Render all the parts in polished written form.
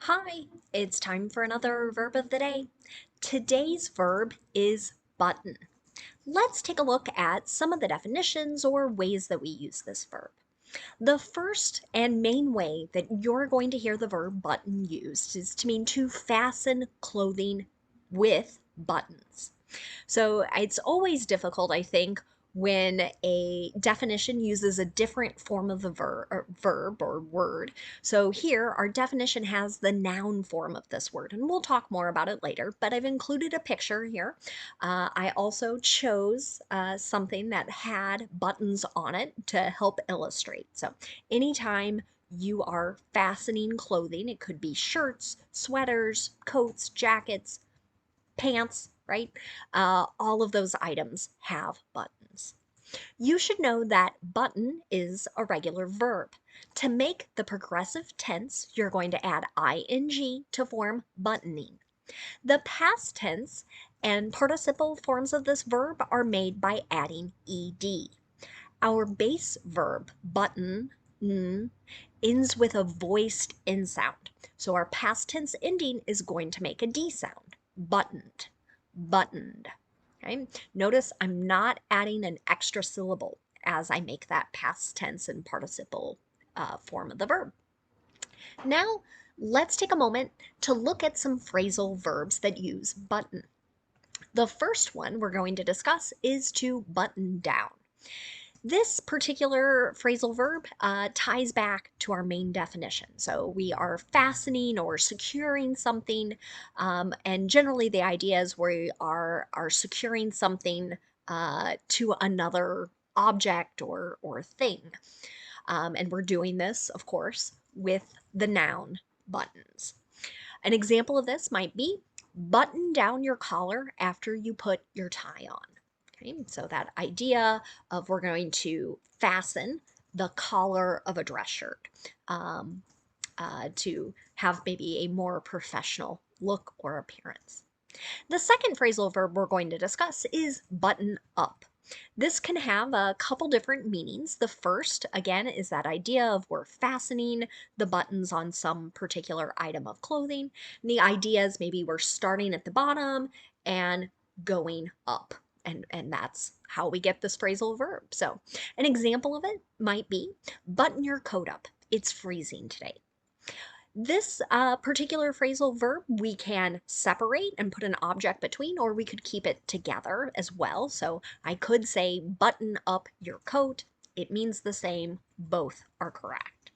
Hi, it's time for another verb of the day. Today's verb is button. Let's take a look at some of the definitions or ways that we use this verb. The first and main way that you're going to hear the verb button used is to mean to fasten clothing with buttons. So it's always difficult, I think, when a definition uses a different form of the verb or word. So here, our definition has the noun form of this word, and we'll talk more about it later, but I've included a picture here. I also chose something that had buttons on it to help illustrate. So anytime you are fastening clothing, it could be shirts, sweaters, coats, jackets, pants, right? All of those items have buttons. You should know that button is a regular verb. To make the progressive tense, you're going to add ing to form buttoning. The past tense and participle forms of this verb are made by adding ed. Our base verb, button, ends with a voiced in sound. So our past tense ending is going to make a D sound. Buttoned, buttoned. Okay? Notice I'm not adding an extra syllable as I make that past tense and participle form of the verb. Now, let's take a moment to look at some phrasal verbs that use button. The first one we're going to discuss is to button down. This particular phrasal verb ties back to our main definition. So we are fastening or securing something, and generally the idea is we are securing something to another object or thing. And we're doing this, of course, with the noun buttons. An example of this might be button down your collar after you put your tie on. Okay, so that idea of we're going to fasten the collar of a dress shirt to have maybe a more professional look or appearance. The second phrasal verb we're going to discuss is button up. This can have a couple different meanings. The first, again, is that idea of we're fastening the buttons on some particular item of clothing. And the idea is maybe we're starting at the bottom and going up. And that's how we get this phrasal verb. So an example of it might be button your coat up. It's freezing today. This particular phrasal verb we can separate and put an object between, or we could keep it together as well. So I could say button up your coat. It means the same. Both are correct.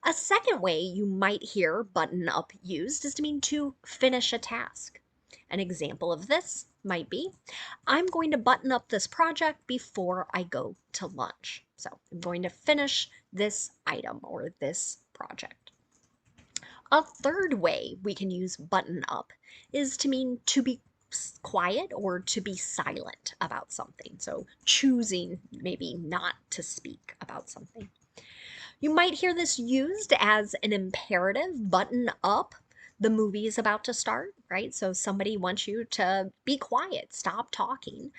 A second way you might hear button up used is to mean to finish a task. An example of this might be, I'm going to button up this project before I go to lunch. So I'm going to finish this item or this project. A third way we can use button up is to mean to be quiet or to be silent about something. So choosing maybe not to speak about something. You might hear this used as an imperative, button up. The movie is about to start, right? So somebody wants you to be quiet, stop talking.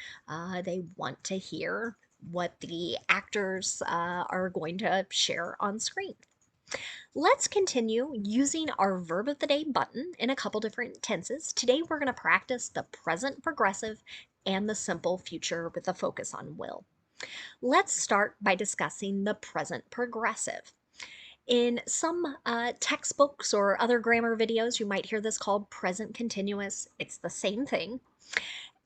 They want to hear what the actors are going to share on screen. Let's continue using our verb of the day button in a couple different tenses. Today we're going to practice the present progressive and the simple future with a focus on will. Let's start by discussing the present progressive. In some textbooks or other grammar videos, you might hear this called present continuous. It's the same thing.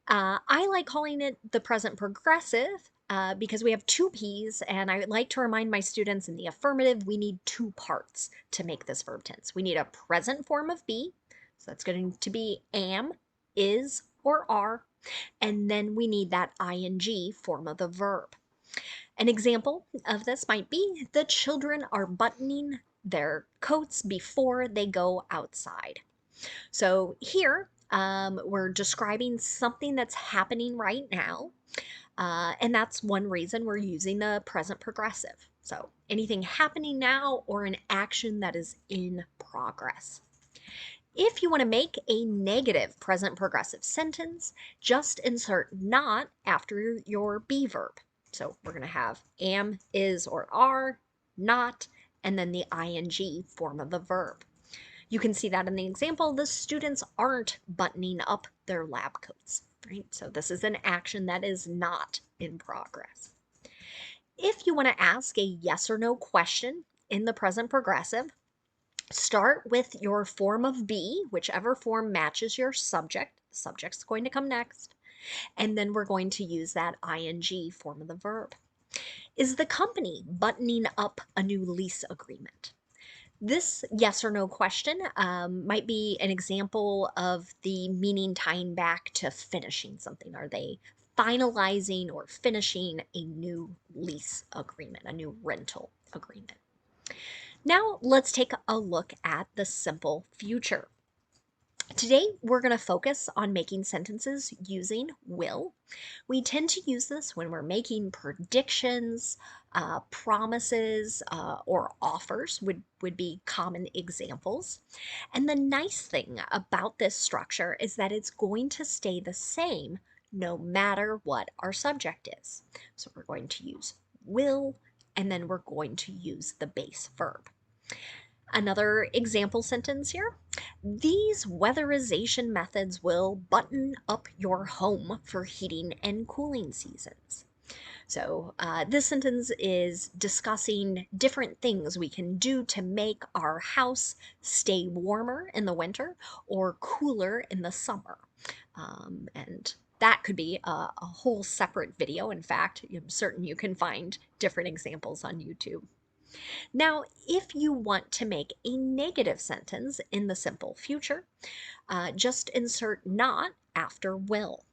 I like calling it the present progressive because we have two P's, and I like to remind my students in the affirmative, we need two parts to make this verb tense. We need a present form of be, so that's going to be am, is, or are, and then we need that ing form of the verb. An example of this might be the children are buttoning their coats before they go outside. So here we're describing something that's happening right now. And that's one reason we're using the present progressive. So anything happening now or an action that is in progress. If you want to make a negative present progressive sentence, just insert not after your be verb. So we're going to have am, is, or are, not, and then the ing form of the verb. You can see that in the example, the students aren't buttoning up their lab coats, right? So this is an action that is not in progress. If you want to ask a yes or no question in the present progressive, start with your form of be, whichever form matches your subject. The subject's going to come next. And then we're going to use that ing form of the verb. Is the company buttoning up a new lease agreement? This yes or no question might be an example of the meaning tying back to finishing something. Are they finalizing or finishing a new lease agreement, a new rental agreement? Now let's take a look at the simple future. Today, we're going to focus on making sentences using will. We tend to use this when we're making predictions, promises, or offers would be common examples. And the nice thing about this structure is that it's going to stay the same no matter what our subject is. So we're going to use will, and then we're going to use the base verb. Another example sentence here. These weatherization methods will button up your home for heating and cooling seasons. So this sentence is discussing different things we can do to make our house stay warmer in the winter or cooler in the summer. And that could be a whole separate video. In fact, I'm certain you can find different examples on YouTube. Now, if you want to make a negative sentence in the simple future, just insert not after will.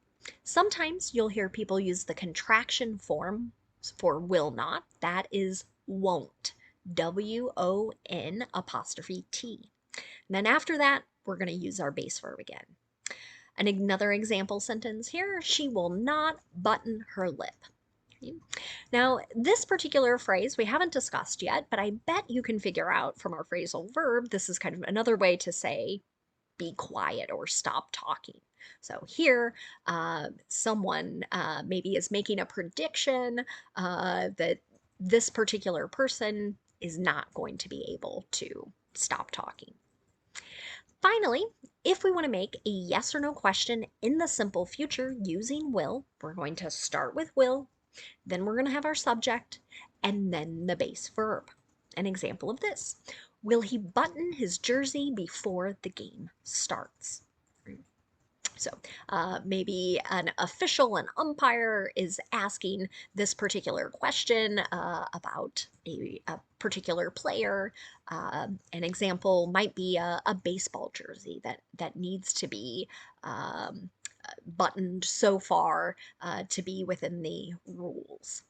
Sometimes you'll hear people use the contraction form for will not. That is won't. W-O-N apostrophe T. And then after that, we're going to use our base verb again. And another example sentence here, she will not button her lip. Now, this particular phrase we haven't discussed yet, but I bet you can figure out from our phrasal verb, this is kind of another way to say be quiet or stop talking. So here, someone maybe is making a prediction that this particular person is not going to be able to stop talking. Finally, if we want to make a yes or no question in the simple future using will, we're going to start with will, then we're going to have our subject, and then the base verb. An example of this. Will he button his jersey before the game starts? So maybe an official, an umpire, is asking this particular question about a particular player. An example might be a baseball jersey that needs to be buttoned so far to be within the rules.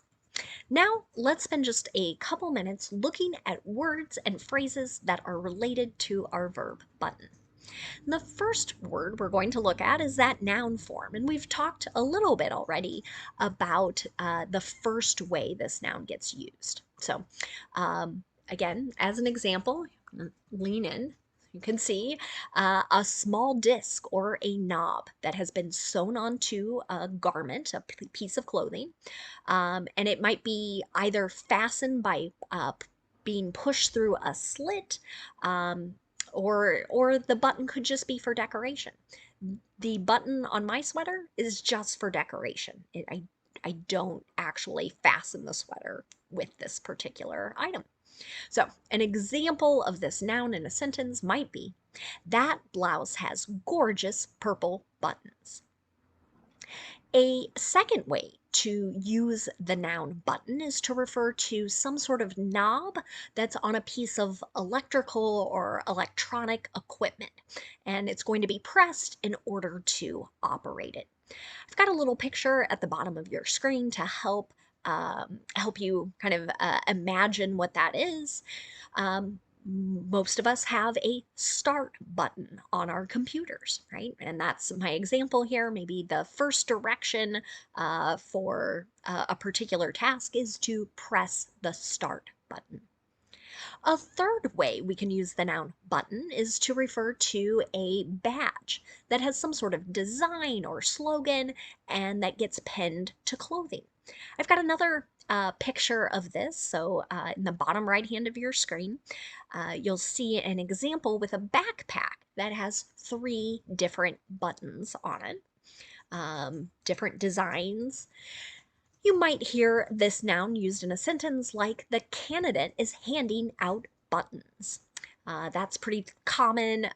Now, let's spend just a couple minutes looking at words and phrases that are related to our verb button. The first word we're going to look at is that noun form, and we've talked a little bit already about the first way this noun gets used. So, again, as an example, lean in. You can see a small disc or a knob that has been sewn onto a garment, a piece of clothing, and it might be either fastened by being pushed through a slit, or the button could just be for decoration. The button on my sweater is just for decoration. I don't actually fasten the sweater with this particular item. So an example of this noun in a sentence might be, that blouse has gorgeous purple buttons. A second way to use the noun button is to refer to some sort of knob that's on a piece of electrical or electronic equipment, and it's going to be pressed in order to operate it. I've got a little picture at the bottom of your screen to help you kind of imagine what that is. Most of us have a start button on our computers, right? And that's my example here. Maybe the first direction for a particular task is to press the start button. A third way we can use the noun button is to refer to a badge that has some sort of design or slogan and that gets pinned to clothing. I've got another a picture of this. So in the bottom right hand of your screen, you'll see an example with a backpack that has 3 different buttons on it, different designs. You might hear this noun used in a sentence like, the candidate is handing out buttons. That's pretty common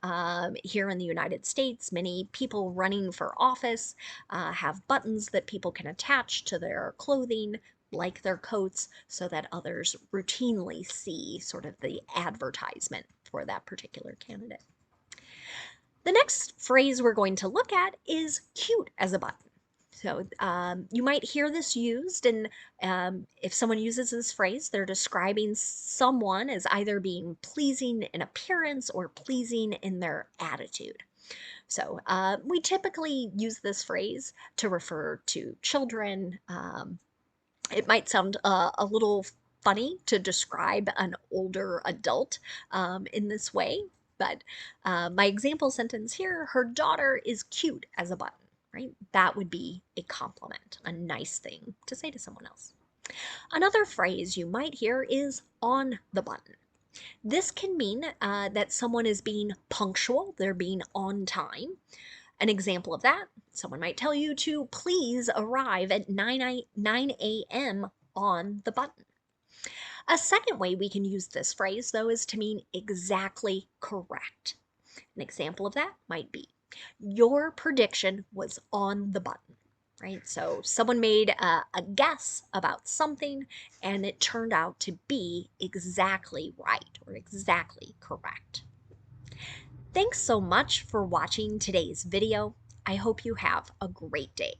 here in the United States. Many people running for office have buttons that people can attach to their clothing, like their coats, so that others routinely see sort of the advertisement for that particular candidate. The next phrase we're going to look at is cute as a button. So you might hear this used, and if someone uses this phrase, they're describing someone as either being pleasing in appearance or pleasing in their attitude. So we typically use this phrase to refer to children. It might sound a little funny to describe an older adult in this way, but my example sentence here, her daughter is cute as a button, right? That would be a compliment, a nice thing to say to someone else. Another phrase you might hear is on the button. This can mean that someone is being punctual, they're being on time. An example of that, someone might tell you to please arrive at 9 a.m. on the button. A second way we can use this phrase, though, is to mean exactly correct. An example of that might be, your prediction was on the button, right? So someone made a guess about something and it turned out to be exactly right or exactly correct. Thanks so much for watching today's video. I hope you have a great day.